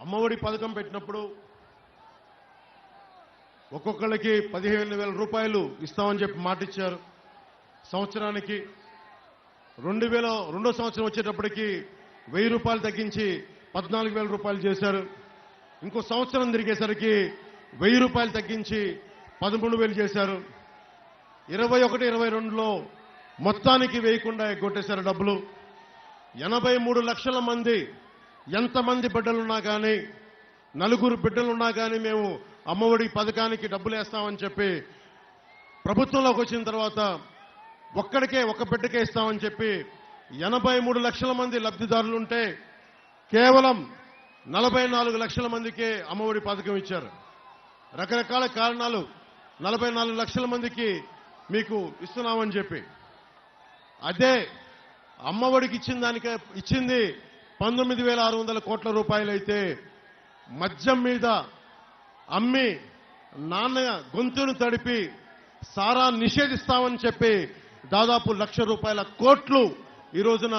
అమ్మఒడి పథకం పెట్టినప్పుడు ఒక్కొక్కరికి 15,000 రూపాయలు ఇస్తామని చెప్పి మాట ఇచ్చారు. సంవత్సరానికి 2002 సంవత్సరం వచ్చేటప్పటికి 1000 రూపాయలు తగ్గించి 14,000 రూపాయలు చేశారు. ఇంకో సంవత్సరం తిరిగేసరికి 1000 రూపాయలు తగ్గించి 13,000 చేశారు. 21, 22లో మొత్తానికి వేయకుండా ఎగ్గొట్టేశారు డబ్బులు. 83 లక్షల మంది, ఎంతమంది బిడ్డలున్నా కానీ, 4 బిడ్డలున్నా కానీ మేము అమ్మఒడి పథకానికి డబ్బులు వేస్తామని చెప్పి ప్రభుత్వంలోకి వచ్చిన తర్వాత ఒక్క బిడ్డకే ఇస్తామని చెప్పి 83 లక్షల మంది లబ్ధిదారులుంటే కేవలం 44 లక్షల మందికే అమ్మఒడి పథకం ఇచ్చారు. రకరకాల కారణాలు 44 లక్షల మందికి మీకు ఇస్తున్నామని చెప్పి, అదే అమ్మఒడికి ఇచ్చింది 19,600 కోట్ల రూపాయలు అయితే మద్యం మీద అమ్మి నాన్న గొంతును తడిపి సారా నిషేధిస్తామని చెప్పి దాదాపు 1,00,000 రూపాయల కోట్లు ఈ రోజున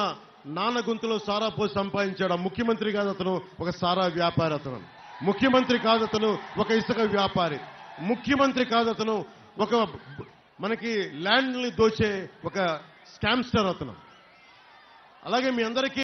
నాన్న గొంతులో సారా పోసి సంపాదించాడు. ముఖ్యమంత్రి కాదు అతను, ఒక సారా వ్యాపారి. అతను ముఖ్యమంత్రి కాదు, అతను ఒక ఇసుక వ్యాపారి. ముఖ్యమంత్రి కాదు, అతను ఒక మనకి ల్యాండ్ని దోచే ఒక స్కామ్స్టర్ అతను. అలాగే మీ అందరికీ